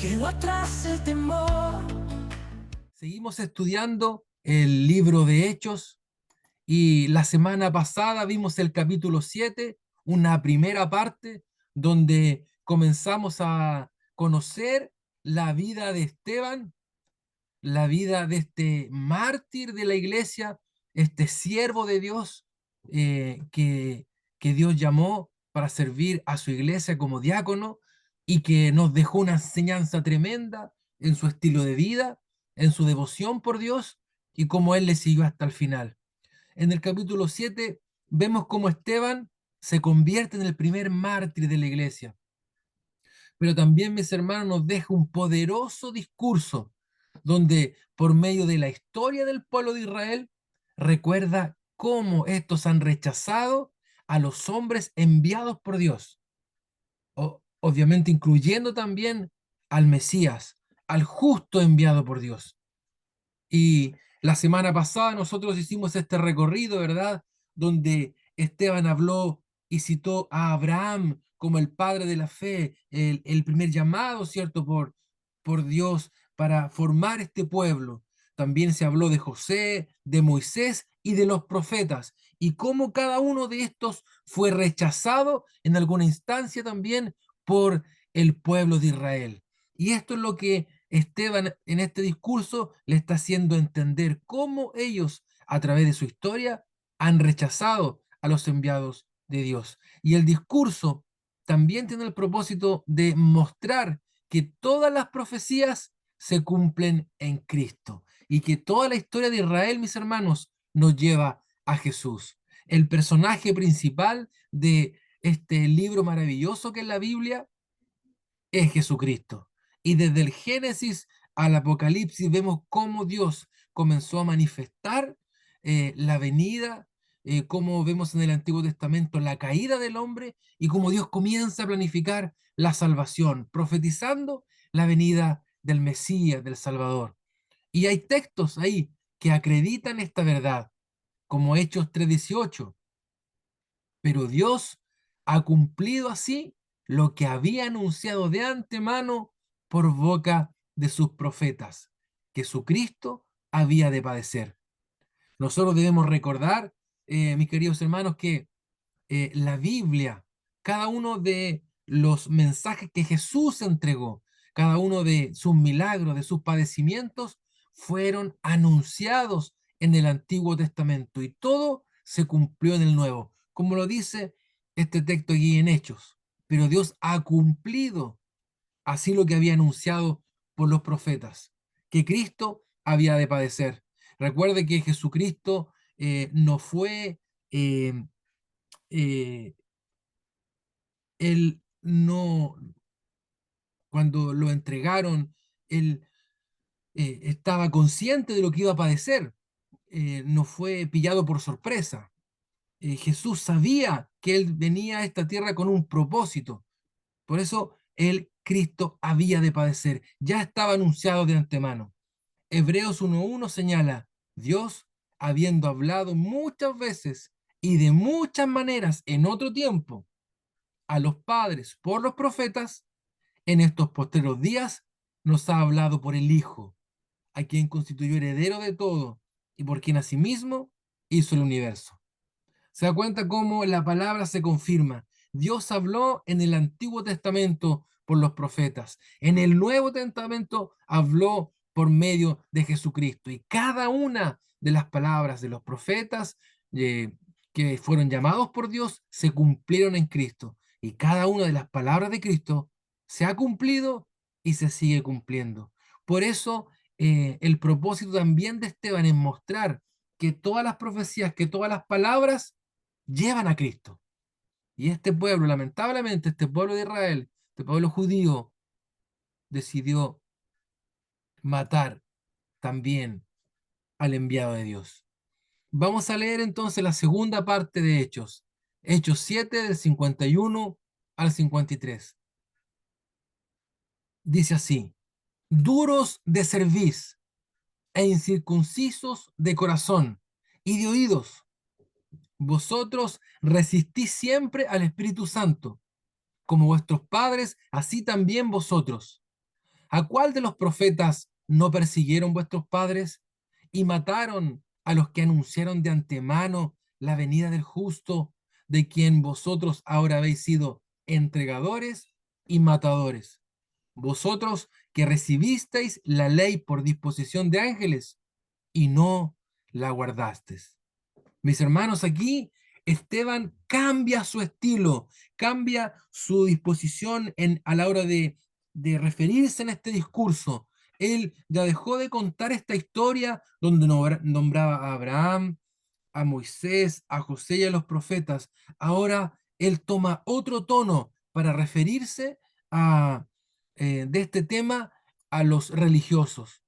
Quedó atrás el temor. Seguimos estudiando el libro de Hechos y la semana pasada vimos el capítulo 7, una primera parte donde comenzamos a conocer la vida de Esteban, la vida de este mártir de la iglesia, este siervo de Dios que Dios llamó para servir a su iglesia como diácono y que nos dejó una enseñanza tremenda en su estilo de vida, en su devoción por Dios y cómo él le siguió hasta el final. En el capítulo 7 vemos cómo Esteban se convierte en el primer mártir de la iglesia, pero también, mis hermanos, nos deja un poderoso discurso donde por medio de la historia del pueblo de Israel recuerda cómo estos han rechazado a los hombres enviados por Dios, obviamente incluyendo también al Mesías, al justo enviado por Dios. Y la semana pasada nosotros hicimos este recorrido, ¿verdad? Donde Esteban habló y citó a Abraham como el padre de la fe, el primer llamado, ¿cierto? Por Dios para formar este pueblo. También se habló de José, de Moisés y de los profetas, y cómo cada uno de estos fue rechazado en alguna instancia también por el pueblo de Israel. Y esto es lo que Esteban en este discurso le está haciendo entender cómo ellos, a través de su historia, han rechazado a los enviados de Dios. Y el discurso también tiene el propósito de mostrar que todas las profecías se cumplen en Cristo y que toda la historia de Israel, mis hermanos, nos lleva a Jesús. El personaje principal de este libro maravilloso que es la Biblia es Jesucristo. Y desde el Génesis al Apocalipsis vemos cómo Dios comenzó a manifestar la venida, cómo vemos en el Antiguo Testamento la caída del hombre y cómo Dios comienza a planificar la salvación, profetizando la venida del Mesías, del Salvador. Y hay textos ahí que acreditan esta verdad, como Hechos 3:18. Pero Dios ha cumplido así lo que había anunciado de antemano por boca de sus profetas, que su Cristo había de padecer. Nosotros debemos recordar, mis queridos hermanos, que la Biblia, cada uno de los mensajes que Jesús entregó, cada uno de sus milagros, de sus padecimientos, fueron anunciados en el Antiguo Testamento y todo se cumplió en el Nuevo, como lo dice este texto aquí en Hechos. Pero Dios ha cumplido así lo que había anunciado por los profetas, que Cristo había de padecer. Recuerde que Jesucristo no fue eh, eh, él no, cuando lo entregaron, él estaba consciente de lo que iba a padecer, no fue pillado por sorpresa. Jesús sabía que él venía a esta tierra con un propósito, por eso él, Cristo, había de padecer, ya estaba anunciado de antemano. Hebreos 1:1 señala, Dios, habiendo hablado muchas veces y de muchas maneras en otro tiempo a los padres por los profetas, en estos postreros días nos ha hablado por el Hijo, a quien constituyó heredero de todo y por quien asimismo hizo el universo. ¿Se da cuenta cómo la palabra se confirma? Dios habló en el Antiguo Testamento por los profetas. En el Nuevo Testamento habló por medio de Jesucristo. Y cada una de las palabras de los profetas eh, que fueron llamados por Dios se cumplieron en Cristo. Y cada una de las palabras de Cristo se ha cumplido y se sigue cumpliendo. Por eso el propósito también de Esteban es mostrar que todas las profecías, que todas las palabras llevan a Cristo. Y este pueblo, lamentablemente, este pueblo de Israel, este pueblo judío, decidió matar también al enviado de Dios. Vamos a leer entonces la segunda parte de Hechos, Hechos 7 del 51 al 53. Dice así, duros de cerviz e incircuncisos de corazón y de oídos, vosotros resistís siempre al Espíritu Santo como vuestros padres, así también vosotros. ¿A cuál de los profetas no persiguieron vuestros padres y mataron a los que anunciaron de antemano la venida del justo, de quien vosotros ahora habéis sido entregadores y matadores? Vosotros que recibisteis la ley por disposición de ángeles y no la guardasteis. Mis hermanos, aquí Esteban cambia su estilo, cambia su disposición a la hora de referirse en este discurso. Él ya dejó de contar esta historia donde nombraba a Abraham, a Moisés, a José y a los profetas. Ahora él toma otro tono para referirse a, de este tema a los religiosos.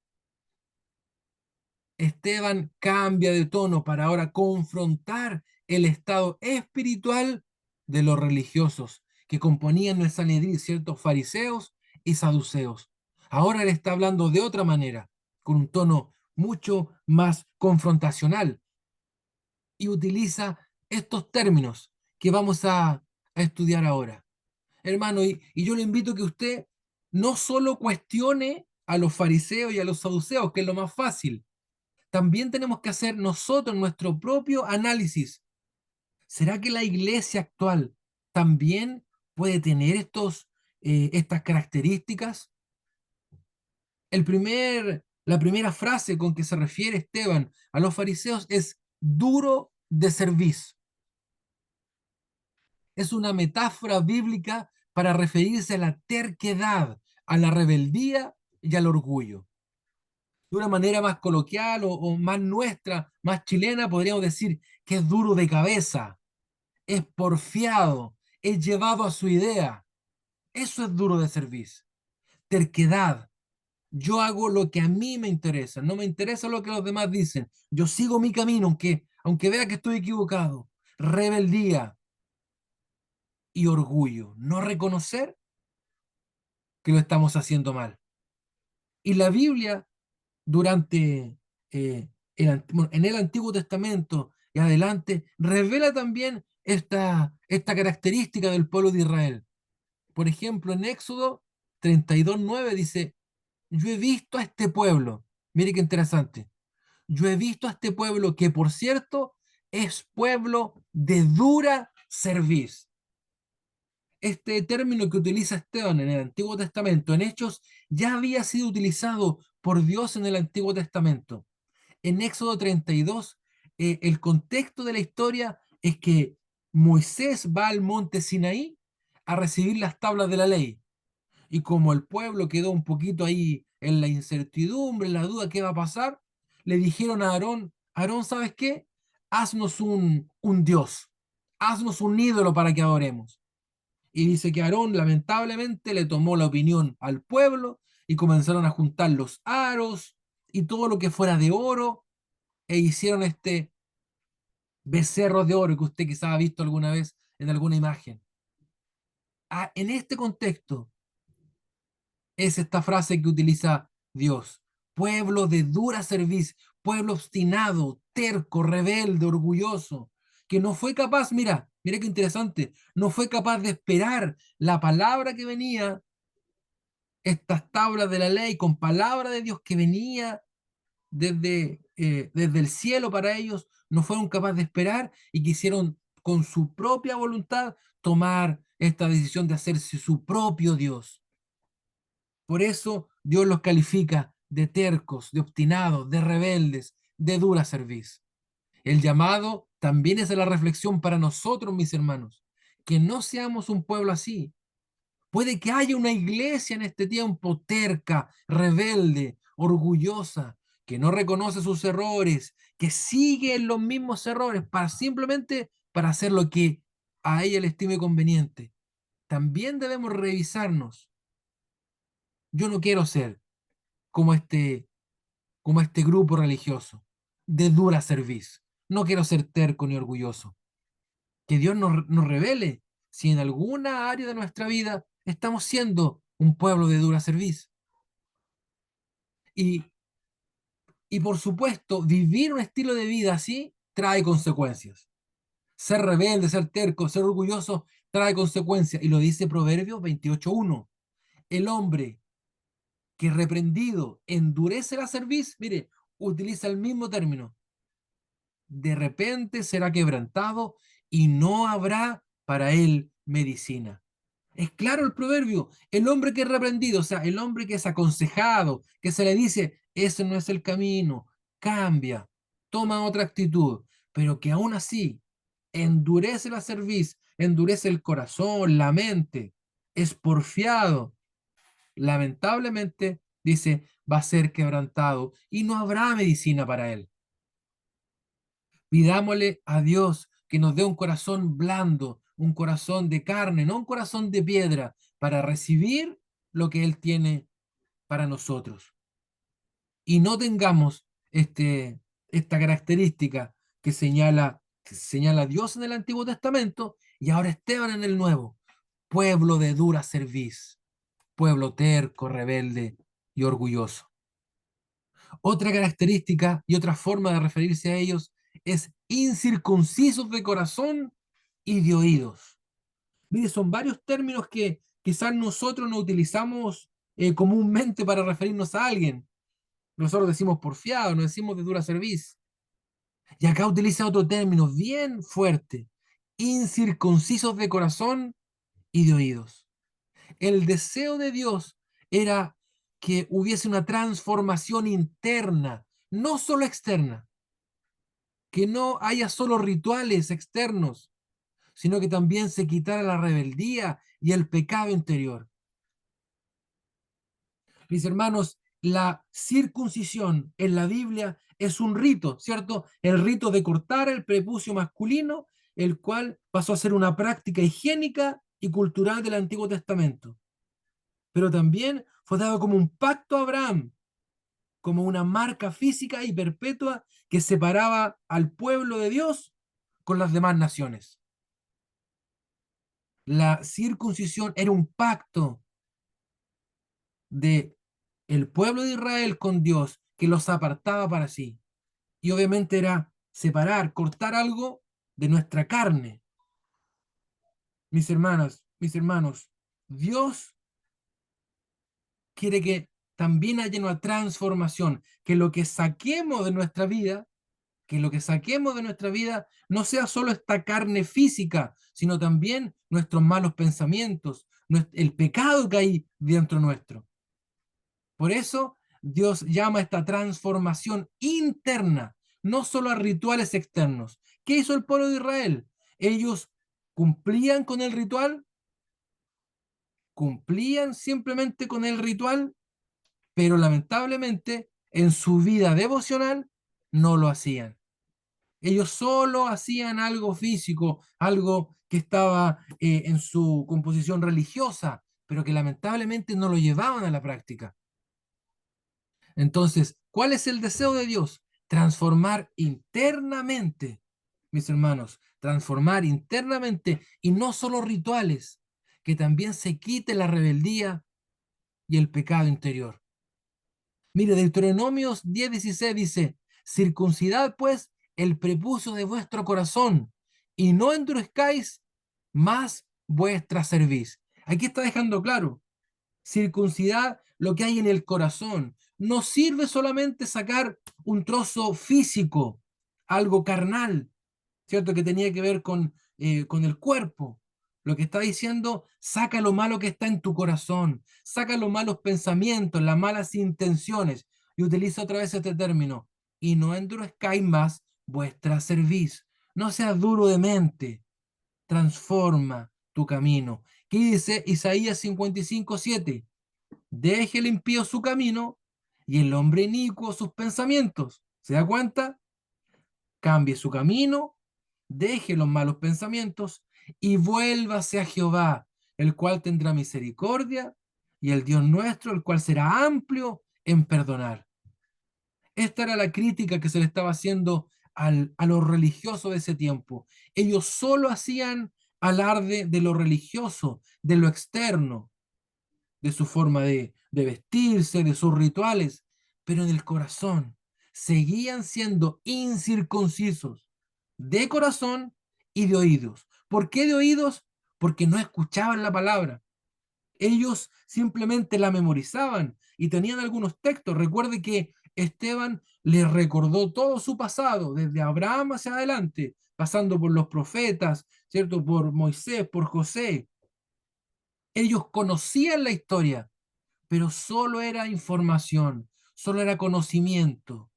Esteban cambia de tono para ahora confrontar el estado espiritual de los religiosos que componían el Sanedrín, ciertos fariseos y saduceos. Ahora él está hablando de otra manera, con un tono mucho más confrontacional y utiliza estos términos que vamos a estudiar ahora. Hermano, y yo le invito a que usted no solo cuestione a los fariseos y a los saduceos, que es lo más fácil, también tenemos que hacer nosotros nuestro propio análisis. ¿Será que la iglesia actual también puede tener estas características? La primera frase con que se refiere Esteban a los fariseos es duro de cerviz. Es una metáfora bíblica para referirse a la terquedad, a la rebeldía y al orgullo. De una manera más coloquial o más nuestra, más chilena, podríamos decir que es duro de cabeza, es porfiado, es llevado a su idea. Eso es duro de servicio. Terquedad. Yo hago lo que a mí me interesa, no me interesa lo que los demás dicen. Yo sigo mi camino, aunque vea que estoy equivocado. Rebeldía y orgullo. No reconocer que lo estamos haciendo mal. Y la Biblia, durante bueno, en el Antiguo Testamento y adelante, revela también esta característica del pueblo de Israel. Por ejemplo, en Éxodo 32:9 dice, yo he visto a este pueblo, mire qué interesante, yo he visto a este pueblo que, por cierto, es pueblo de dura cerviz. Este término que utiliza Esteban en el Antiguo Testamento, en Hechos, ya había sido utilizado por Dios en el Antiguo Testamento. En Éxodo 32, el contexto de la historia es que Moisés va al monte Sinaí a recibir las tablas de la ley. Y como el pueblo quedó un poquito ahí en la incertidumbre, en la duda qué va a pasar, le dijeron a Aarón, Aarón, ¿sabes qué? Haznos un Dios, haznos un ídolo para que adoremos. Y dice que Aarón lamentablemente le tomó la opinión al pueblo y comenzaron a juntar los aros y todo lo que fuera de oro e hicieron este becerro de oro que usted quizá ha visto alguna vez en alguna imagen. En este contexto es esta frase que utiliza Dios. Pueblo de dura cerviz, pueblo obstinado, terco, rebelde, orgulloso, que no fue capaz, mira qué interesante, no fue capaz de esperar la palabra que venía, estas tablas de la ley con palabra de Dios que venía desde el cielo para ellos, no fueron capaces de esperar y quisieron con su propia voluntad tomar esta decisión de hacerse su propio Dios. Por eso Dios los califica de tercos, de obstinados, de rebeldes, de dura cerviz. El llamado también es de la reflexión para nosotros, mis hermanos, que no seamos un pueblo así. Puede que haya una iglesia en este tiempo terca, rebelde, orgullosa, que no reconoce sus errores, que sigue en los mismos errores para simplemente para hacer lo que a ella le estime conveniente. También debemos revisarnos. Yo no quiero ser como este grupo religioso de dura cerviz. No quiero ser terco ni orgulloso. Que Dios nos revele si en alguna área de nuestra vida estamos siendo un pueblo de dura cerviz. Y, y por supuesto, vivir un estilo de vida así trae consecuencias. Ser rebelde, ser terco, ser orgulloso trae consecuencias. Y lo dice Proverbios 28:1. El hombre que reprendido endurece la cerviz, mire, utiliza el mismo término, de repente será quebrantado y no habrá para él medicina. Es claro el proverbio, el hombre que es reprendido, o sea, el hombre que es aconsejado, que se le dice, ese no es el camino, cambia, toma otra actitud, pero que aún así endurece la cerviz, endurece el corazón, la mente, es porfiado, lamentablemente, dice, va a ser quebrantado y no habrá medicina para él. Pidámosle a Dios que nos dé un corazón blando, un corazón de carne, no un corazón de piedra, para recibir lo que Él tiene para nosotros. Y no tengamos esta característica que señala Dios en el Antiguo Testamento y ahora Esteban en el Nuevo. Pueblo de dura cerviz, pueblo terco, rebelde y orgulloso. Otra característica y otra forma de referirse a ellos es incircuncisos de corazón y de oídos. Mire, son varios términos que quizás nosotros no utilizamos comúnmente para referirnos a alguien. Nosotros decimos porfiado, no decimos de dura cerviz. Y acá utiliza otro término bien fuerte, incircuncisos de corazón y de oídos. El deseo de Dios era que hubiese una transformación interna, no solo externa, que no haya solo rituales externos, sino que también se quitara la rebeldía y el pecado interior. Mis hermanos, la circuncisión en la Biblia es un rito, ¿cierto? El rito de cortar el prepucio masculino, el cual pasó a ser una práctica higiénica y cultural del Antiguo Testamento. Pero también fue dado como un pacto a Abraham, como una marca física y perpetua que separaba al pueblo de Dios con las demás naciones. La circuncisión era un pacto de el pueblo de Israel con Dios que los apartaba para sí. Y obviamente era separar, cortar algo de nuestra carne. Mis hermanas, mis hermanos, Dios quiere que también haya una transformación, que lo que saquemos de nuestra vida, que lo que saquemos de nuestra vida no sea solo esta carne física, sino también nuestros malos pensamientos, el pecado que hay dentro nuestro. Por eso Dios llama a esta transformación interna, no solo a rituales externos. ¿Qué hizo el pueblo de Israel? Ellos cumplían con el ritual, cumplían simplemente con el ritual, pero lamentablemente en su vida devocional no lo hacían. Ellos solo hacían algo físico, algo que estaba en su composición religiosa, pero que lamentablemente no lo llevaban a la práctica. Entonces, ¿cuál es el deseo de Dios? Transformar internamente, mis hermanos, transformar internamente y no solo rituales, que también se quite la rebeldía y el pecado interior. Mire, Deuteronomios 10:16 dice, circuncidad pues el prepucio de vuestro corazón y no endurezcáis más vuestra cerviz. Aquí está dejando claro, circuncidar lo que hay en el corazón. No sirve solamente sacar un trozo físico, algo carnal, ¿cierto? Que tenía que ver con el cuerpo. Lo que está diciendo, saca lo malo que está en tu corazón, saca los malos pensamientos, las malas intenciones. Y utiliza otra vez este término. Y no endurezcáis más vuestra cerviz. No seas duro de mente. Transforma tu camino. ¿Qué dice Isaías 55:7? Deje el impío su camino y el hombre inicuo sus pensamientos. ¿Se da cuenta? Cambie su camino, deje los malos pensamientos y vuélvase a Jehová, el cual tendrá misericordia, y el Dios nuestro, el cual será amplio en perdonar. Esta era la crítica que se le estaba haciendo a los religiosos de ese tiempo. Ellos solo hacían alarde de lo religioso, de lo externo, de su forma de vestirse, de sus rituales, pero en el corazón seguían siendo incircuncisos de corazón y de oídos. ¿Por qué de oídos? Porque no escuchaban la palabra. Ellos simplemente la memorizaban y tenían algunos textos. Recuerde que Esteban les recordó todo su pasado, desde Abraham hacia adelante, pasando por los profetas, ¿cierto? Por Moisés, por José. Ellos conocían la historia, pero solo era información, solo era conocimiento.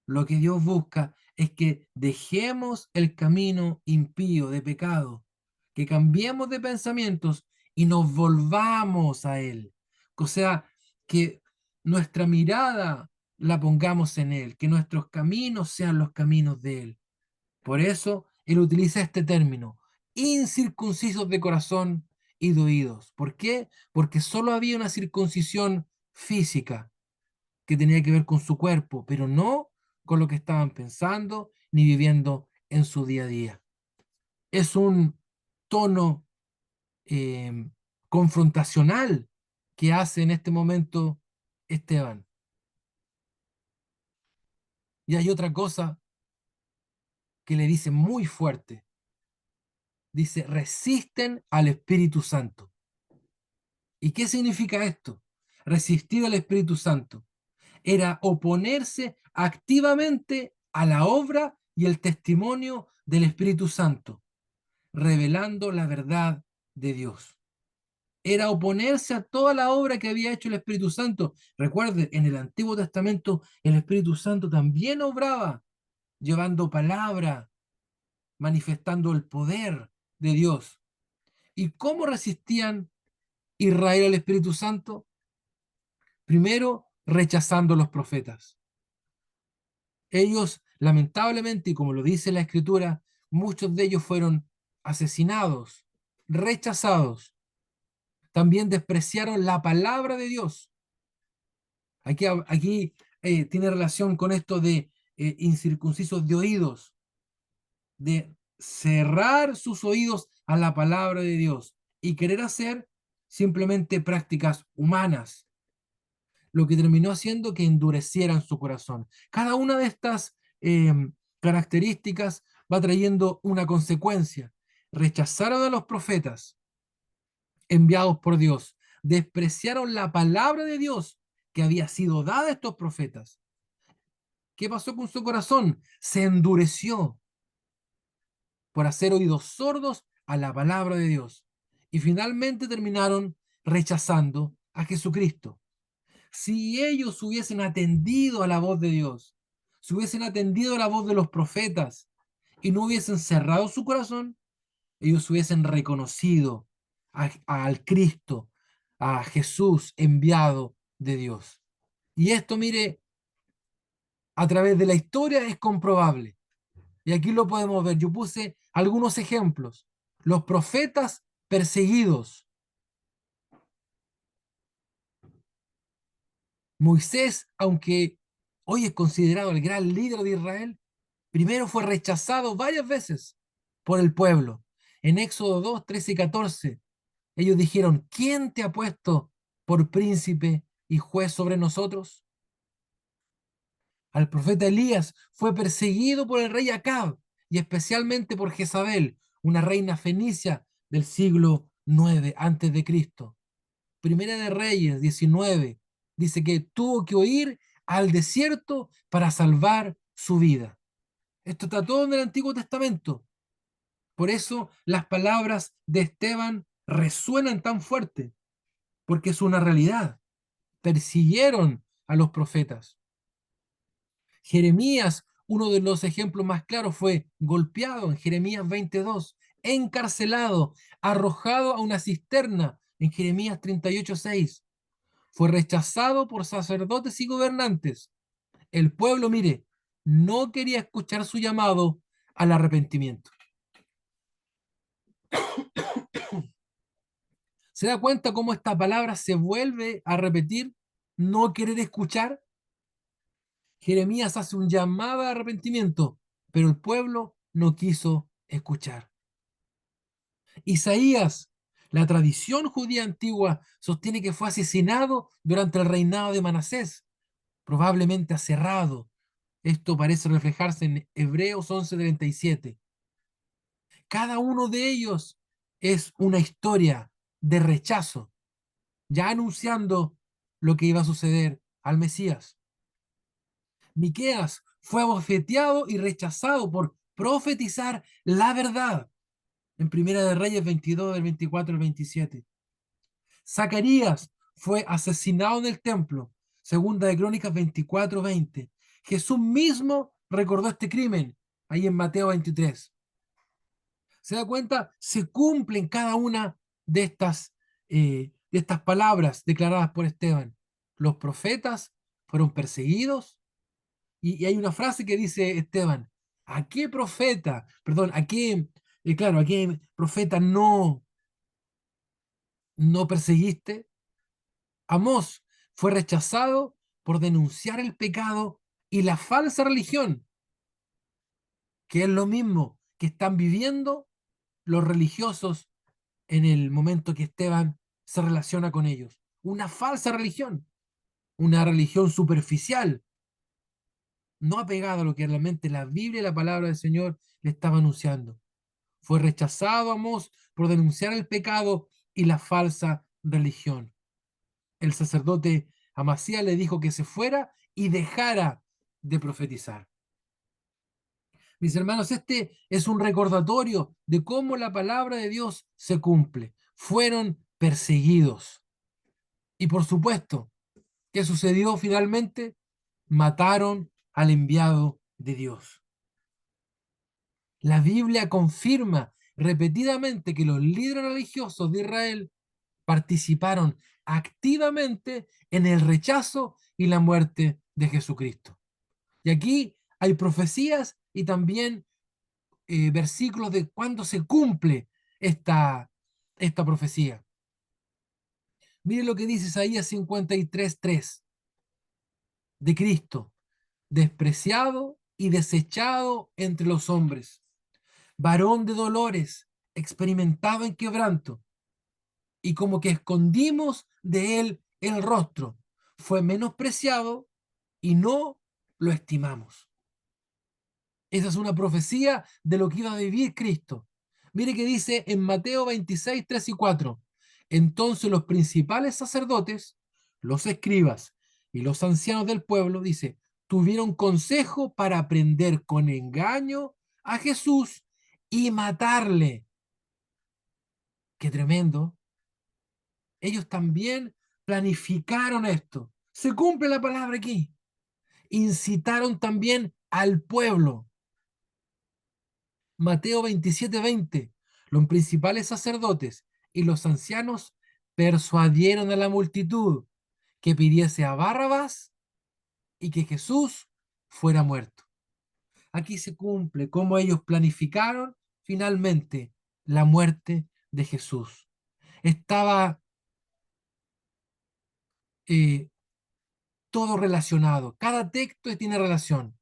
Lo que Dios busca es que dejemos el camino impío de pecado, que cambiemos de pensamientos y nos volvamos a Él. O sea, que nuestra mirada la pongamos en Él, que nuestros caminos sean los caminos de Él. Por eso Él utiliza este término, incircuncisos de corazón y de oídos. ¿Por qué? Porque solo había una circuncisión física que tenía que ver con su cuerpo, pero no con lo que estaban pensando ni viviendo en su día a día. Es un tono eh, confrontacional que hace en este momento Esteban. Y hay otra cosa que le dice muy fuerte. Dice, resisten al Espíritu Santo. ¿Y qué significa esto? Resistir al Espíritu Santo. Era oponerse activamente a la obra y el testimonio del Espíritu Santo, revelando la verdad de Dios. Era oponerse a toda la obra que había hecho el Espíritu Santo. Recuerde, en el Antiguo Testamento el Espíritu Santo también obraba, llevando palabra, manifestando el poder de Dios. ¿Y cómo resistían Israel al Espíritu Santo? Primero, rechazando a los profetas. Ellos, lamentablemente, y como lo dice la Escritura, muchos de ellos fueron asesinados, rechazados. También despreciaron la palabra de Dios. Aquí tiene relación con esto de incircuncisos de oídos, de cerrar sus oídos a la palabra de Dios y querer hacer simplemente prácticas humanas, lo que terminó haciendo que endurecieran su corazón. Cada una de estas características va trayendo una consecuencia. Rechazaron a los profetas enviados por Dios, despreciaron la palabra de Dios que había sido dada a estos profetas. ¿Qué pasó con su corazón? Se endureció por hacer oídos sordos a la palabra de Dios. Y finalmente terminaron rechazando a Jesucristo. Si ellos hubiesen atendido a la voz de Dios, si hubiesen atendido a la voz de los profetas y no hubiesen cerrado su corazón, ellos hubiesen reconocido al Cristo, a Jesús enviado de Dios. Y esto, mire, a través de la historia es comprobable. Y aquí lo podemos ver. Yo puse algunos ejemplos. Los profetas perseguidos. Moisés, aunque hoy es considerado el gran líder de Israel, primero fue rechazado varias veces por el pueblo. En Éxodo 2, 13 y 14, ellos dijeron, ¿quién te ha puesto por príncipe y juez sobre nosotros? Al profeta Elías fue perseguido por el rey Acab y especialmente por Jezabel, una reina fenicia del siglo 9 antes de Cristo. Primera de Reyes 19 dice que tuvo que huir al desierto para salvar su vida. Esto está todo en el Antiguo Testamento. Por eso las palabras de Esteban resuenan tan fuerte, porque es una realidad. Persiguieron a los profetas. Jeremías, uno de los ejemplos más claros, fue golpeado en Jeremías 22, encarcelado, arrojado a una cisterna en Jeremías 38:6. Fue rechazado por sacerdotes y gobernantes. El pueblo, mire, no quería escuchar su llamado al arrepentimiento. ¿Se da cuenta cómo esta palabra se vuelve a repetir? No querer escuchar. Jeremías hace un llamado de arrepentimiento, pero el pueblo no quiso escuchar. Isaías, la tradición judía antigua, sostiene que fue asesinado durante el reinado de Manasés, probablemente aserrado. Esto parece reflejarse en Hebreos 11:37. Cada uno de ellos es una historia de rechazo. ya anunciando lo que iba a suceder al Mesías. Miqueas fue abofeteado y rechazado por profetizar la verdad. En Primera de Reyes 22, del 24 al 27. Zacarías fue asesinado en el templo. Segunda de Crónicas 24, 20. Jesús mismo recordó este crimen ahí en Mateo 23. ¿Se da cuenta? Se cumplen cada una de estas palabras declaradas por Esteban. Los profetas fueron perseguidos y hay una frase que dice Esteban, ¿a qué profeta, perdón, a qué, claro, a qué profeta no perseguiste? Amós fue rechazado por denunciar el pecado y la falsa religión, que es lo mismo que están viviendo los religiosos en el momento que Esteban se relaciona con ellos. Una falsa religión, una religión superficial, no apegada a lo que realmente la Biblia y la palabra del Señor le estaba anunciando. Fue rechazado Amós por denunciar el pecado y la falsa religión. El sacerdote Amasías le dijo que se fuera y dejara de profetizar. Mis hermanos, este es un recordatorio de cómo la palabra de Dios se cumple. Fueron perseguidos. Y por supuesto, ¿qué sucedió finalmente? Mataron al enviado de Dios. La Biblia confirma repetidamente que los líderes religiosos de Israel participaron activamente en el rechazo y la muerte de Jesucristo. Y aquí hay profecías y también versículos de cuándo se cumple esta profecía. Mire lo que dice Isaías 53:3 de Cristo, despreciado y desechado entre los hombres, varón de dolores, experimentado en quebranto, y como que escondimos de él el rostro, fue menospreciado y no lo estimamos. Esa es una profecía de lo que iba a vivir Cristo. Mire que dice en Mateo 26, 3 y 4. Entonces los principales sacerdotes, los escribas y los ancianos del pueblo, dice, tuvieron consejo para prender con engaño a Jesús y matarle. Qué tremendo. Ellos también planificaron esto. Se cumple la palabra aquí. Incitaron también al pueblo. Mateo 27:20. Los principales sacerdotes y los ancianos persuadieron a la multitud que pidiese a Barrabás y que Jesús fuera muerto. Aquí se cumple cómo ellos planificaron finalmente la muerte de Jesús. Estaba eh, todo relacionado. Cada texto tiene relación.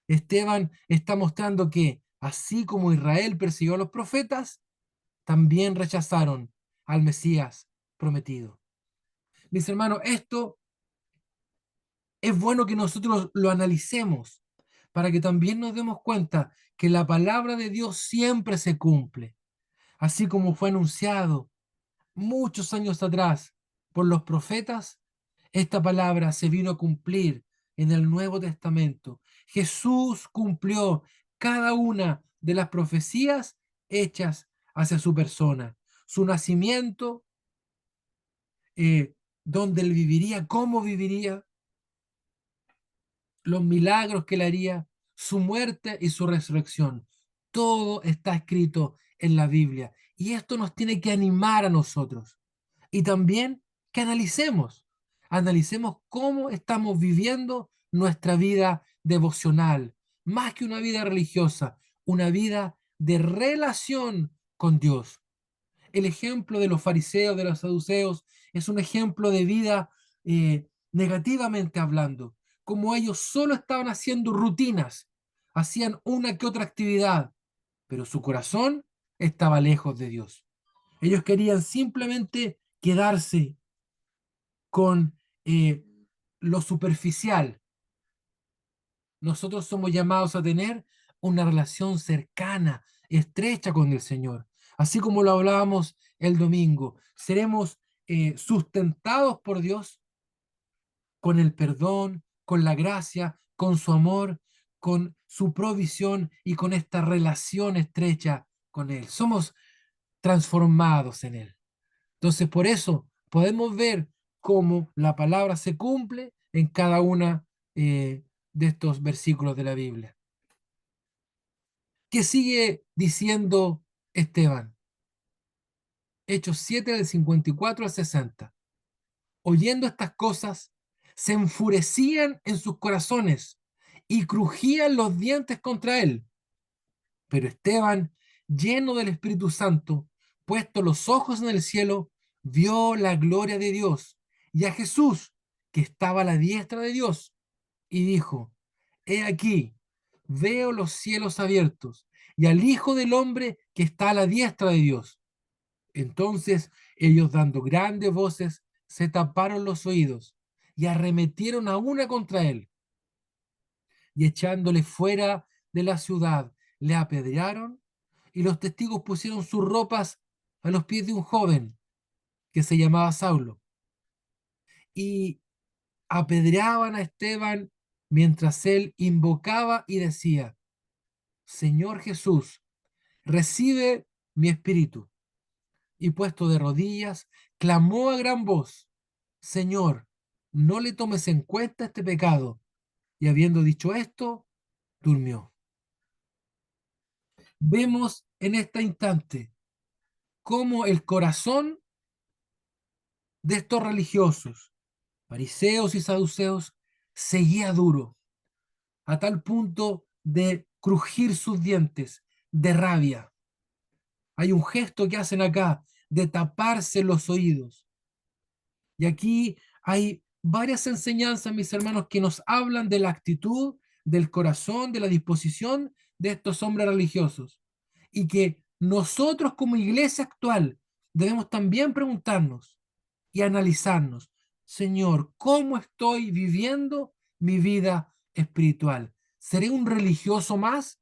Esteban está mostrando que así como Israel persiguió a los profetas, también rechazaron al Mesías prometido. Mis hermanos, esto es bueno que nosotros lo analicemos para que también nos demos cuenta que la palabra de Dios siempre se cumple, así como fue anunciado muchos años atrás por los profetas. Esta palabra se vino a cumplir en el Nuevo Testamento. Jesús cumplió cada una de las profecías hechas hacia su persona. Su nacimiento, dónde él viviría, cómo viviría, los milagros que él haría, su muerte y su resurrección. Todo está escrito en la Biblia. Y esto nos tiene que animar a nosotros. Y también que analicemos cómo estamos viviendo nuestra vida devocional, más que una vida religiosa, una vida de relación con Dios. El ejemplo de los fariseos, de los saduceos, es un ejemplo de vida negativamente hablando, como ellos solo estaban haciendo rutinas, hacían una que otra actividad, pero su corazón estaba lejos de Dios. Ellos querían simplemente quedarse con lo superficial. Nosotros somos llamados a tener una relación cercana, estrecha con el Señor. Así como lo hablábamos el domingo, seremos sustentados por Dios, con el perdón, con la gracia, con su amor, con su provisión y con esta relación estrecha con Él. Somos transformados en Él. Entonces, por eso podemos ver cómo la palabra se cumple en cada una de estos versículos de la Biblia. ¿Qué sigue diciendo Esteban? Hechos 7 del 54 al 60. Oyendo estas cosas, se enfurecían en sus corazones y crujían los dientes contra él. Pero Esteban, lleno del Espíritu Santo, puesto los ojos en el cielo, vio la gloria de Dios y a Jesús, que estaba a la diestra de Dios, y dijo: He aquí, veo los cielos abiertos y al Hijo del Hombre que está a la diestra de Dios. Entonces ellos, dando grandes voces, se taparon los oídos y arremetieron a una contra él, y echándole fuera de la ciudad, le apedrearon, y los testigos pusieron sus ropas a los pies de un joven que se llamaba Saulo, y apedreaban a Esteban mientras él invocaba y decía: Señor Jesús, recibe mi espíritu. Y puesto de rodillas, clamó a gran voz: Señor, no le tomes en cuenta este pecado. Y habiendo dicho esto, durmió. Vemos en este instante cómo el corazón de estos religiosos, fariseos y saduceos, seguía duro, a tal punto de crujir sus dientes de rabia. Hay un gesto que hacen acá de taparse los oídos. Y aquí hay varias enseñanzas, mis hermanos, que nos hablan de la actitud, del corazón, de la disposición de estos hombres religiosos. Y que nosotros como iglesia actual debemos también preguntarnos y analizarnos: Señor, ¿cómo estoy viviendo mi vida espiritual? ¿Seré un religioso más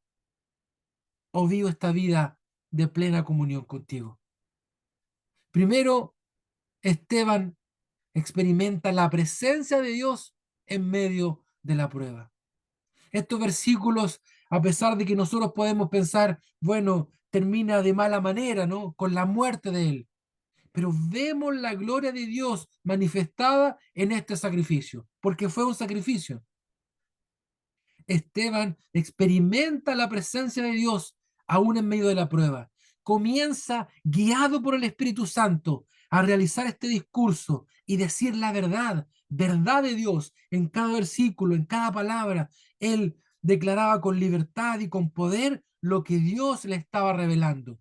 o vivo esta vida de plena comunión contigo? Primero, Esteban experimenta la presencia de Dios en medio de la prueba. Estos versículos, a pesar de que nosotros podemos pensar, bueno, termina de mala manera, ¿no? Con la muerte de él. Pero vemos la gloria de Dios manifestada en este sacrificio, porque fue un sacrificio. Esteban experimenta la presencia de Dios aún en medio de la prueba. Comienza, guiado por el Espíritu Santo, a realizar este discurso y decir la verdad, verdad de Dios en cada versículo, en cada palabra. Él declaraba con libertad y con poder lo que Dios le estaba revelando.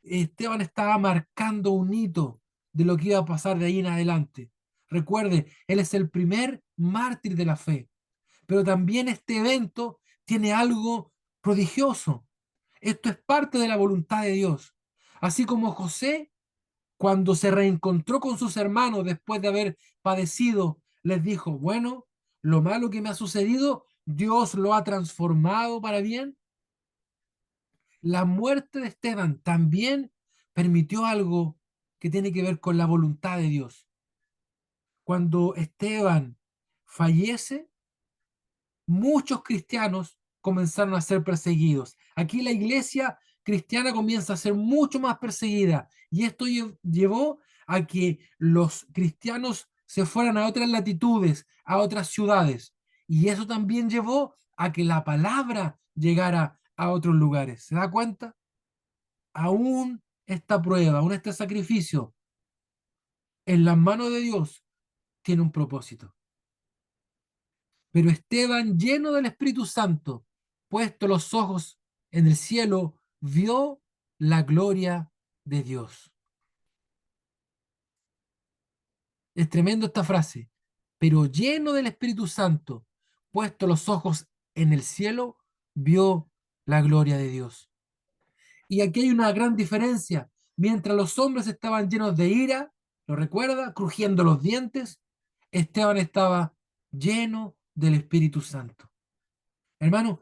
Esteban estaba marcando un hito de lo que iba a pasar de ahí en adelante. Recuerde, él es el primer mártir de la fe. Pero también este evento tiene algo prodigioso. Esto es parte de la voluntad de Dios. Así como José, cuando se reencontró con sus hermanos después de haber padecido, les dijo: bueno, lo malo que me ha sucedido, Dios lo ha transformado para bien. La muerte de Esteban también permitió algo que tiene que ver con la voluntad de Dios. Cuando Esteban fallece, muchos cristianos comenzaron a ser perseguidos. Aquí la iglesia cristiana comienza a ser mucho más perseguida, y esto llevó a que los cristianos se fueran a otras latitudes, a otras ciudades, y eso también llevó a que la palabra llegara a otros lugares. ¿Se da cuenta? Aún esta prueba, aún este sacrificio en las manos de Dios tiene un propósito. Pero Esteban, lleno del Espíritu Santo, puesto los ojos en el cielo, vio la gloria de Dios. Es tremendo esta frase. Pero lleno del Espíritu Santo, puesto los ojos en el cielo, vio la gloria de Dios. Y aquí hay una gran diferencia. Mientras los hombres estaban llenos de ira, ¿lo recuerda? Crujiendo los dientes, Esteban estaba lleno del Espíritu Santo. Hermano,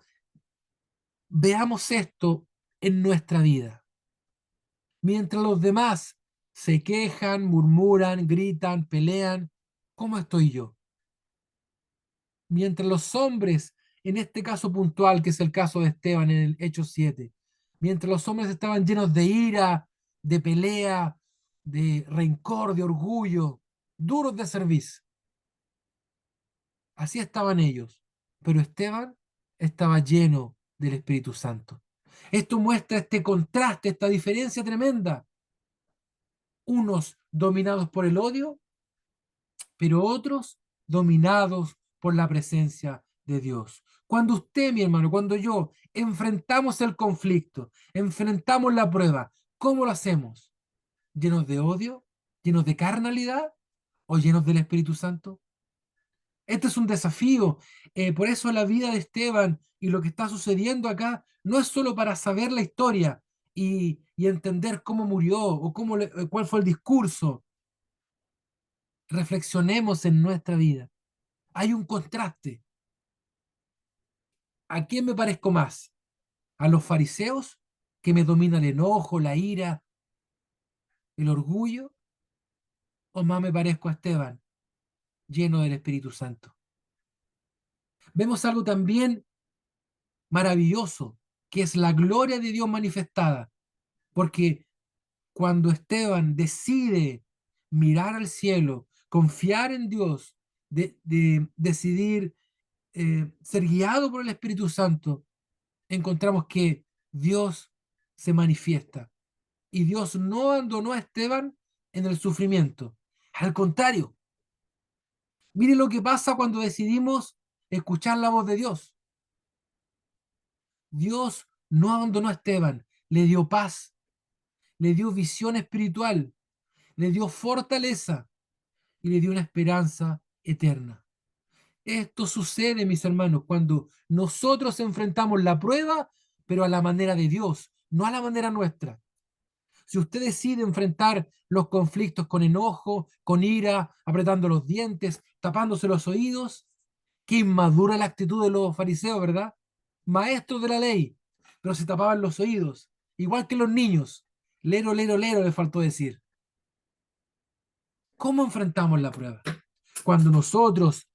veamos esto en nuestra vida. Mientras los demás Se quejan, murmuran, gritan, pelean. ¿Cómo estoy yo? Mientras los hombres, en este caso puntual, que es el caso de Esteban en el Hechos 7, mientras los hombres estaban llenos de ira, de pelea, de rencor, de orgullo, duros de servicio, así estaban ellos. Pero Esteban estaba lleno del Espíritu Santo. Esto muestra este contraste, esta diferencia tremenda. Unos dominados por el odio, pero otros dominados por la presencia de Dios. Cuando usted, mi hermano, cuando yo enfrentamos el conflicto, enfrentamos la prueba, ¿cómo lo hacemos? ¿Llenos de odio? ¿Llenos de carnalidad? ¿O llenos del Espíritu Santo? Este es un desafío. Por eso la vida de Esteban y lo que está sucediendo acá no es solo para saber la historia y entender cómo murió o cuál fue el discurso. Reflexionemos en nuestra vida. Hay un contraste. ¿A quién me parezco más? ¿A los fariseos, que me domina el enojo, la ira, el orgullo? ¿O más me parezco a Esteban, lleno del Espíritu Santo? Vemos algo también maravilloso, que es la gloria de Dios manifestada, porque cuando Esteban decide mirar al cielo, confiar en Dios, decidir ser guiado por el Espíritu Santo, encontramos que Dios se manifiesta. Y Dios no abandonó a Esteban en el sufrimiento. Al contrario, mire lo que pasa cuando decidimos escuchar la voz de Dios. Dios no abandonó a Esteban, le dio paz, le dio visión espiritual, le dio fortaleza y le dio una esperanza eterna. Esto sucede, mis hermanos, cuando nosotros enfrentamos la prueba, pero a la manera de Dios, no a la manera nuestra. Si usted decide enfrentar los conflictos con enojo, con ira, apretando los dientes, tapándose los oídos, qué inmadura la actitud de los fariseos, ¿verdad? Maestros de la ley, pero se tapaban los oídos, igual que los niños. Lero, lero, lero, le faltó decir. ¿Cómo enfrentamos la prueba? Cuando nosotros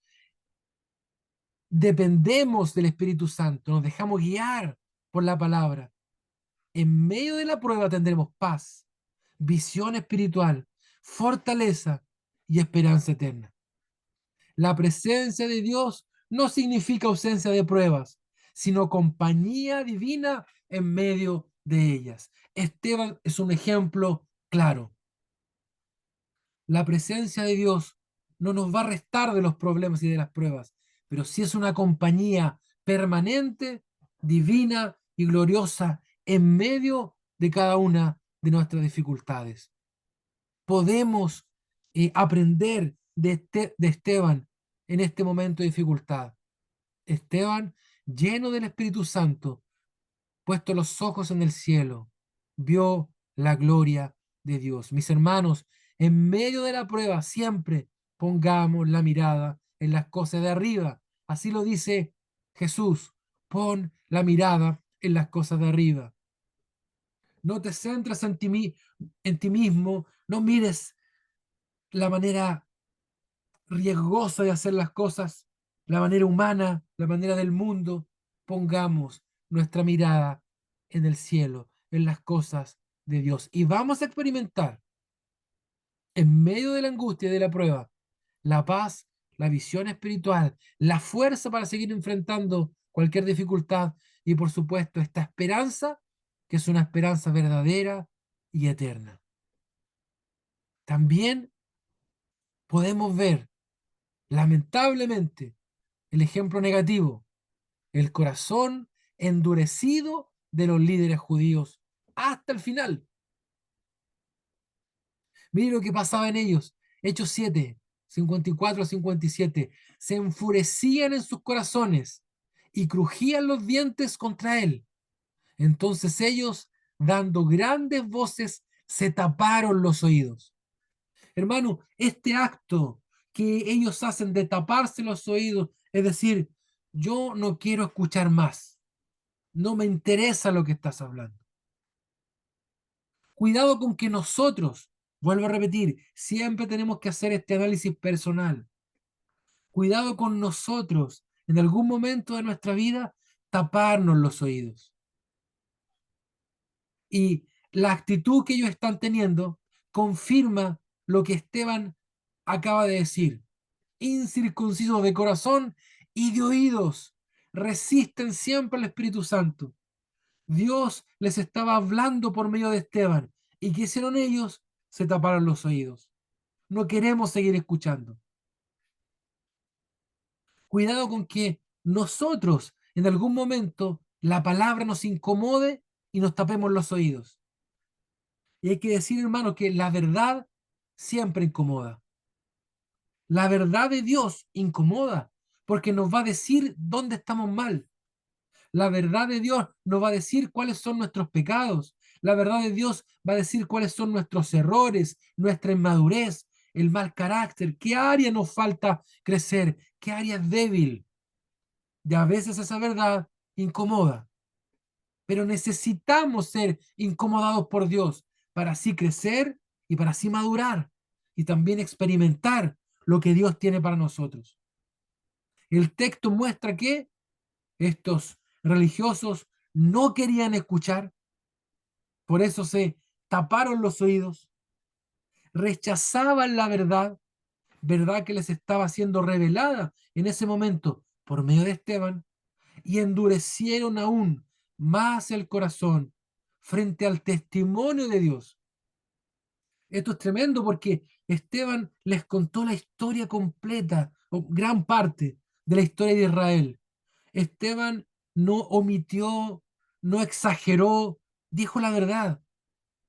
dependemos del Espíritu Santo, nos dejamos guiar por la palabra. En medio de la prueba tendremos paz, visión espiritual, fortaleza y esperanza eterna. La presencia de Dios no significa ausencia de pruebas, sino compañía divina en medio de ellas. Esteban es un ejemplo claro. La presencia de Dios no nos va a restar de los problemas y de las pruebas, pero sí es una compañía permanente, divina y gloriosa en medio de cada una de nuestras dificultades. Podemos aprender de Esteban en este momento de dificultad. Esteban, lleno del Espíritu Santo, puesto los ojos en el cielo, vio la gloria de Dios. Mis hermanos, en medio de la prueba siempre pongamos la mirada en las cosas de arriba. Así lo dice Jesús, pon la mirada en las cosas de arriba. No te centres en ti mismo, no mires la manera riesgosa de hacer las cosas, la manera humana, la manera del mundo. Pongamos nuestra mirada en el cielo, en las cosas de Dios. Y vamos a experimentar en medio de la angustia y de la prueba la paz, la visión espiritual, la fuerza para seguir enfrentando cualquier dificultad y por supuesto esta esperanza que es una esperanza verdadera y eterna. También podemos ver, lamentablemente, el ejemplo negativo, el corazón endurecido de los líderes judíos hasta el final. Mire lo que pasaba en ellos. Hechos 7, 54 a 57. Se enfurecían en sus corazones y crujían los dientes contra él. Entonces ellos, dando grandes voces, se taparon los oídos. Hermano, este acto que ellos hacen de taparse los oídos, es decir, yo no quiero escuchar más, no me interesa lo que estás hablando. Cuidado con que nosotros Vuelvo a repetir, siempre tenemos que hacer este análisis personal. Cuidado con nosotros, en algún momento de nuestra vida, taparnos los oídos. Y la actitud que ellos están teniendo confirma lo que Esteban acaba de decir. Incircuncisos de corazón y de oídos, resisten siempre al Espíritu Santo. Dios les estaba hablando por medio de Esteban. ¿Y qué hicieron ellos? Se taparon los oídos. No queremos seguir escuchando. Cuidado con que nosotros en algún momento la palabra nos incomode y nos tapemos los oídos. Y hay que decir, hermano, que la verdad siempre incomoda. La verdad de Dios incomoda porque nos va a decir dónde estamos mal. La verdad de Dios nos va a decir cuáles son nuestros pecados. La verdad de Dios va a decir cuáles son nuestros errores, nuestra inmadurez, el mal carácter, qué área nos falta crecer, qué área es débil. Y a veces esa verdad incomoda, pero necesitamos ser incomodados por Dios para así crecer y para así madurar y también experimentar lo que Dios tiene para nosotros. El texto muestra que estos religiosos no querían escuchar, por eso se taparon los oídos, rechazaban la verdad, verdad que les estaba siendo revelada en ese momento por medio de Esteban, y endurecieron aún más el corazón frente al testimonio de Dios. Esto es tremendo porque Esteban les contó la historia completa, o gran parte de la historia de Israel. Esteban no omitió, no exageró, dijo la verdad,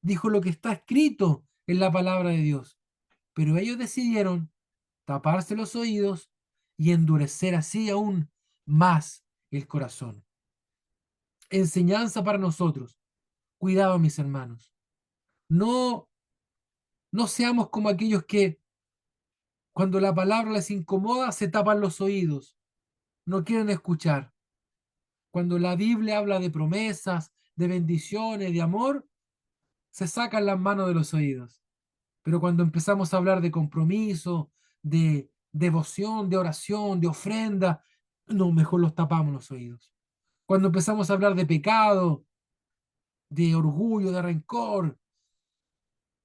dijo lo que está escrito en la palabra de Dios. Pero ellos decidieron taparse los oídos y endurecer así aún más el corazón. Enseñanza para nosotros. Cuidado, mis hermanos. No, no seamos como aquellos que cuando la palabra les incomoda se tapan los oídos, no quieren escuchar. Cuando la Biblia habla de promesas, de bendiciones, de amor, se sacan las manos de los oídos. Pero cuando empezamos a hablar de compromiso, de devoción, de oración, de ofrenda, no, mejor los tapamos los oídos. Cuando empezamos a hablar de pecado, de orgullo, de rencor,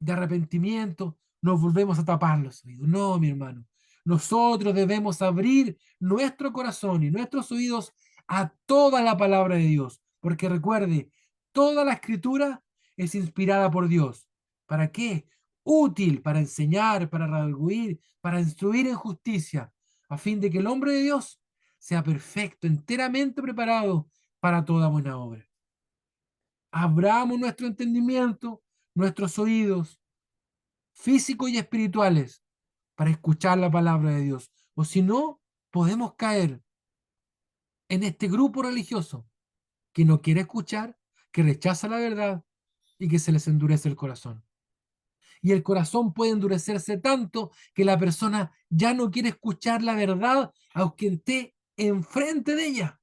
de arrepentimiento, nos volvemos a tapar los oídos. No, mi hermano. Nosotros debemos abrir nuestro corazón y nuestros oídos a toda la palabra de Dios. Porque recuerde, toda la escritura es inspirada por Dios. ¿Para qué? Útil para enseñar, para redarguir, para instruir en justicia, a fin de que el hombre de Dios sea perfecto, enteramente preparado para toda buena obra. Abramos nuestro entendimiento, nuestros oídos físicos y espirituales para escuchar la palabra de Dios. O si no, podemos caer en este grupo religioso que no quiere escuchar, que rechaza la verdad y que se les endurece el corazón. Y el corazón puede endurecerse tanto que la persona ya no quiere escuchar la verdad aunque esté enfrente de ella.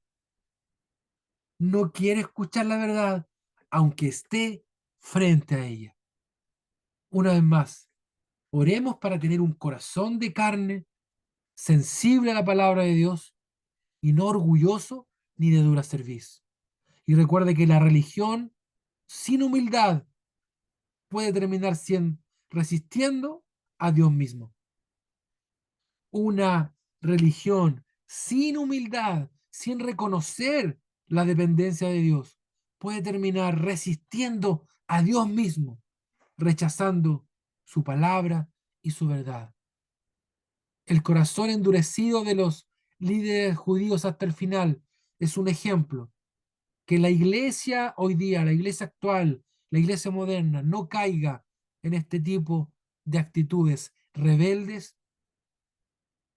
No quiere escuchar la verdad aunque esté frente a ella. Una vez más, oremos para tener un corazón de carne sensible a la palabra de Dios y no orgulloso ni de dura cerviz. Y recuerde que la religión sin humildad puede terminar siendo, resistiendo a Dios mismo. Una religión sin humildad, sin reconocer la dependencia de Dios, puede terminar resistiendo a Dios mismo, rechazando su palabra y su verdad. El corazón endurecido de los líderes judíos hasta el final es un ejemplo. Que la iglesia hoy día, la iglesia actual, la iglesia moderna, no caiga en este tipo de actitudes rebeldes,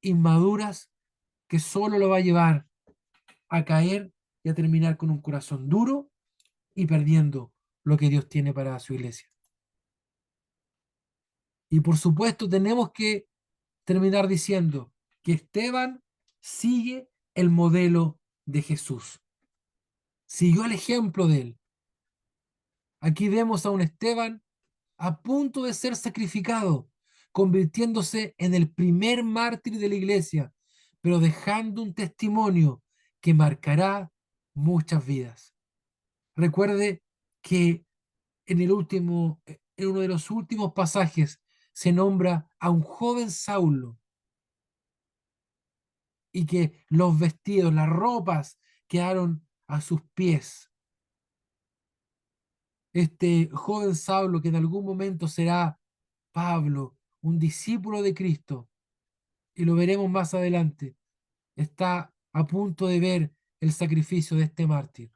inmaduras, que solo lo va a llevar a caer y a terminar con un corazón duro y perdiendo lo que Dios tiene para su iglesia. Y por supuesto tenemos que terminar diciendo que Esteban sigue el modelo de Jesús. Siguió el ejemplo de él. Aquí vemos a un Esteban a punto de ser sacrificado, convirtiéndose en el primer mártir de la iglesia, pero dejando un testimonio que marcará muchas vidas. Recuerde que en uno de los últimos pasajes se nombra a un joven Saulo y que los vestidos, las ropas quedaron a sus pies. Este joven Saulo que en algún momento será Pablo, un discípulo de Cristo, y lo veremos más adelante, está a punto de ver el sacrificio de este mártir.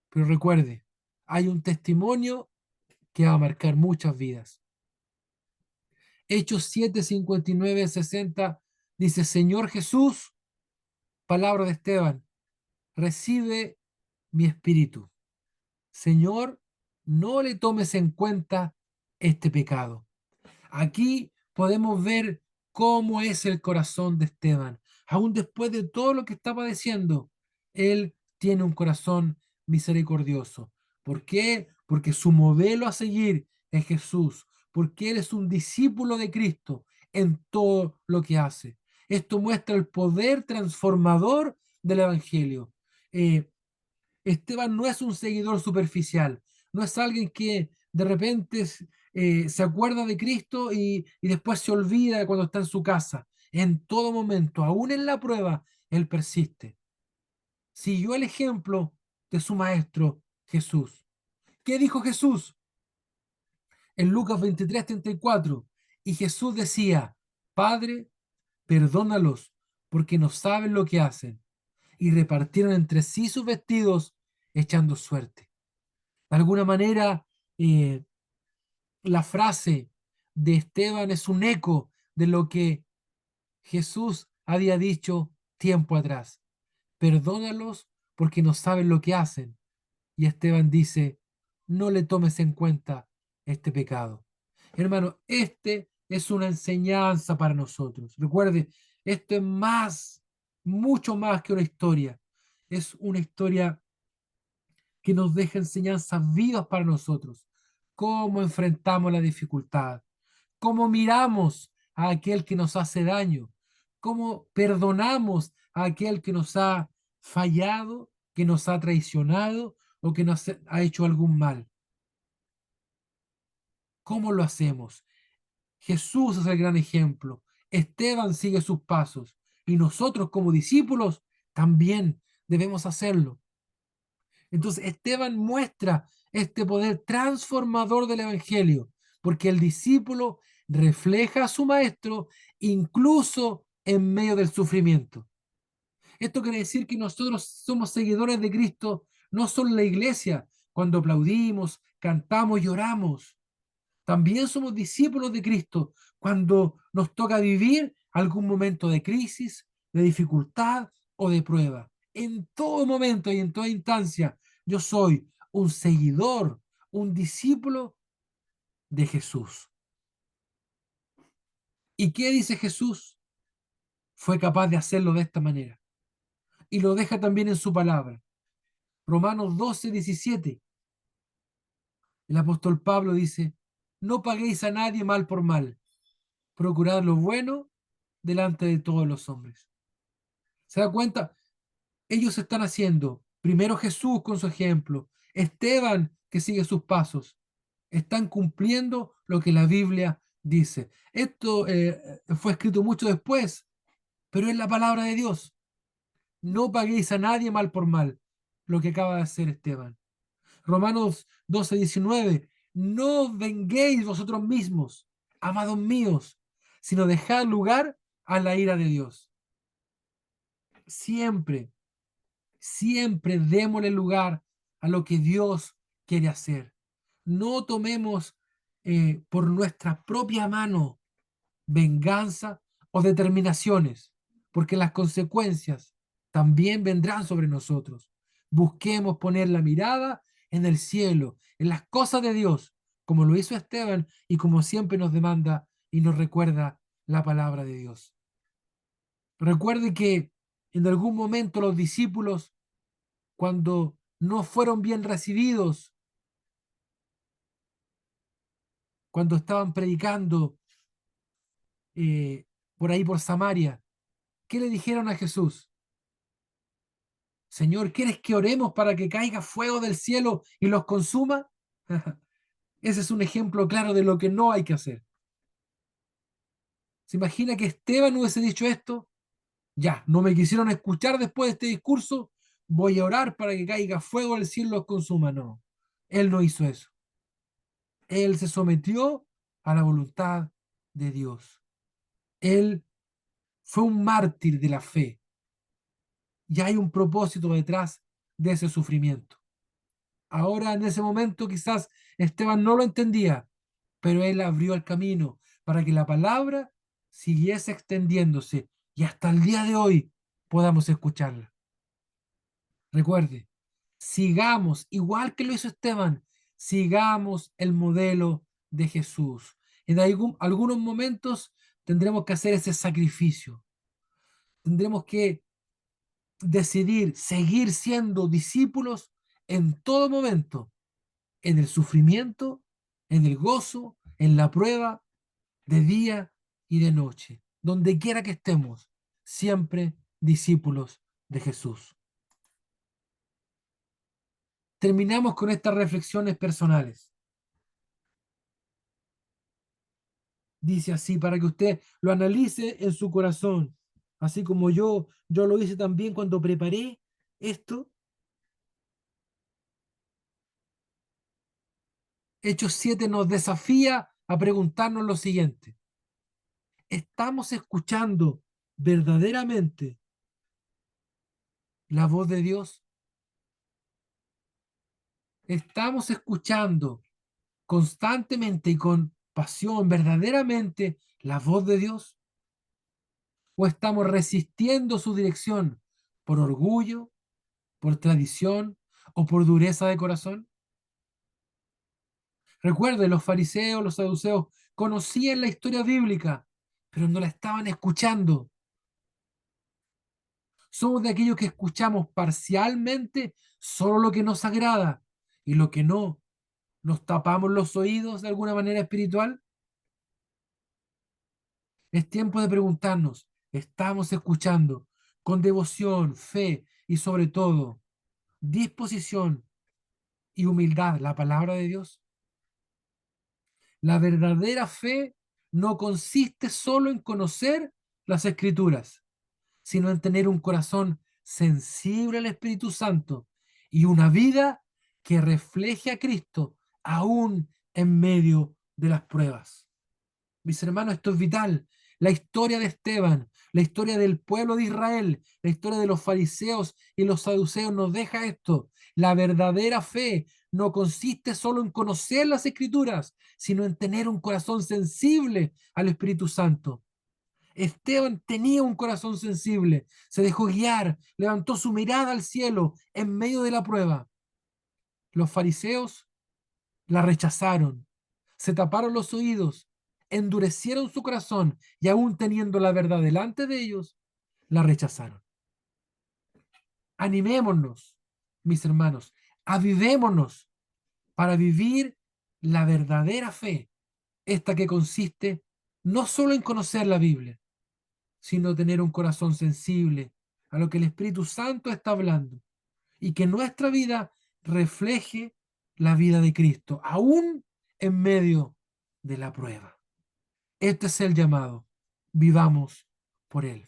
Pero recuerde, hay un testimonio que va a marcar muchas vidas. Hechos 7, 59, 60 dice: Señor Jesús, palabra de Esteban, recibe mi espíritu. Señor, no le tomes en cuenta este pecado. Aquí podemos ver cómo es el corazón de Esteban. Aún después de todo lo que está padeciendo, él tiene un corazón misericordioso. ¿Por qué? Porque su modelo a seguir es Jesús, porque él es un discípulo de Cristo en todo lo que hace. Esto muestra el poder transformador del Evangelio. Eh, Esteban no es un seguidor superficial, no es alguien que de repente se acuerda de Cristo y después se olvida cuando está en su casa. En todo momento, aún en la prueba, él persiste. Siguió el ejemplo de su maestro Jesús. ¿Qué dijo Jesús? En Lucas 23, 34. Y Jesús decía: Padre, perdónalos, porque no saben lo que hacen. Y repartieron entre sí sus vestidos, echando suerte. De alguna manera, eh, la frase de Esteban es un eco de lo que Jesús había dicho tiempo atrás. Perdónalos porque no saben lo que hacen. Y Esteban dice: no le tomes en cuenta este pecado. Hermano, este es una enseñanza para nosotros. Recuerde, esto es más, mucho más que una historia. Es una historia que nos deja enseñanzas vivas para nosotros. Cómo enfrentamos la dificultad, cómo miramos a aquel que nos hace daño, cómo perdonamos a aquel que nos ha fallado, que nos ha traicionado o que nos ha hecho algún mal. ¿Cómo lo hacemos? Jesús es el gran ejemplo. Esteban sigue sus pasos y nosotros como discípulos también debemos hacerlo. Entonces, Esteban muestra este poder transformador del Evangelio, porque el discípulo refleja a su maestro incluso en medio del sufrimiento. Esto quiere decir que nosotros somos seguidores de Cristo, no solo en la iglesia, cuando aplaudimos, cantamos y oramos. También somos discípulos de Cristo cuando nos toca vivir algún momento de crisis, de dificultad o de prueba. En todo momento y en toda instancia, yo soy un seguidor, un discípulo de Jesús. ¿Y qué dice Jesús? Fue capaz de hacerlo de esta manera. Y lo deja también en su palabra. Romanos 12, 17. El apóstol Pablo dice: no paguéis a nadie mal por mal, procurad lo bueno delante de todos los hombres. ¿Se da cuenta? Ellos están haciendo, primero Jesús con su ejemplo, Esteban que sigue sus pasos, están cumpliendo lo que la Biblia dice. Esto fue escrito mucho después, pero es la palabra de Dios. No paguéis a nadie mal por mal, lo que acaba de hacer Esteban. Romanos 12, 19. No os venguéis vosotros mismos, amados míos, sino dejad lugar a la ira de Dios. Siempre, siempre démosle lugar a lo que Dios quiere hacer. No tomemos por nuestra propia mano venganza o determinaciones, porque las consecuencias también vendrán sobre nosotros. Busquemos poner la mirada en el cielo, en las cosas de Dios, como lo hizo Esteban y como siempre nos demanda y nos recuerda la palabra de Dios. Recuerde que en algún momento los discípulos, cuando no fueron bien recibidos, cuando estaban predicando por ahí por Samaria, ¿qué le dijeron a Jesús? Señor, ¿quieres que oremos para que caiga fuego del cielo y los consuma? Ese es un ejemplo claro de lo que no hay que hacer. ¿Se imagina que Esteban hubiese dicho esto? Ya, no me quisieron escuchar después de este discurso, voy a orar para que caiga fuego del cielo y los consuma. No, él no hizo eso. Él se sometió a la voluntad de Dios. Él fue un mártir de la fe. Y hay un propósito detrás de ese sufrimiento. Ahora, en ese momento, quizás Esteban no lo entendía, pero él abrió el camino para que la palabra siguiese extendiéndose y hasta el día de hoy podamos escucharla. Recuerde, sigamos, igual que lo hizo Esteban, sigamos el modelo de Jesús. En algunos momentos tendremos que hacer ese sacrificio. Tendremos que decidir seguir siendo discípulos en todo momento, en el sufrimiento, en el gozo, en la prueba, de día y de noche. Donde quiera que estemos, siempre discípulos de Jesús. Terminamos con estas reflexiones personales. Dice así, para que usted lo analice en su corazón, así como yo lo hice también cuando preparé esto. Hechos 7 nos desafía a preguntarnos lo siguiente: ¿estamos escuchando verdaderamente la voz de Dios? ¿Estamos escuchando constantemente y con pasión verdaderamente la voz de Dios? ¿O estamos resistiendo su dirección por orgullo, por tradición o por dureza de corazón? Recuerde, los fariseos, los saduceos conocían la historia bíblica, pero no la estaban escuchando. Somos de aquellos que escuchamos parcialmente solo lo que nos agrada y lo que no, nos tapamos los oídos de alguna manera espiritual. Es tiempo de preguntarnos, ¿estamos escuchando con devoción, fe y sobre todo disposición y humildad la palabra de Dios? La verdadera fe no consiste solo en conocer las escrituras, sino en tener un corazón sensible al Espíritu Santo y una vida que refleje a Cristo aún en medio de las pruebas. Mis hermanos, esto es vital. La historia de Esteban, la historia del pueblo de Israel, la historia de los fariseos y los saduceos nos deja esto. La verdadera fe no consiste solo en conocer las escrituras, sino en tener un corazón sensible al Espíritu Santo. Esteban tenía un corazón sensible, se dejó guiar, levantó su mirada al cielo en medio de la prueba. Los fariseos la rechazaron, se taparon los oídos, endurecieron su corazón y aún teniendo la verdad delante de ellos, la rechazaron. Animémonos, mis hermanos, avivémonos para vivir la verdadera fe, esta que consiste no solo en conocer la Biblia, sino tener un corazón sensible a lo que el Espíritu Santo está hablando y que nuestra vida refleje la vida de Cristo, aún en medio de la prueba. Este es el llamado. Vivamos por Él.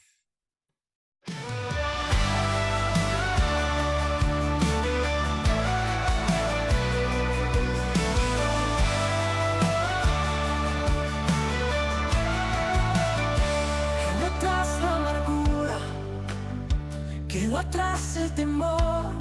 Quedó atrás la amargura, quedó atrás el temor.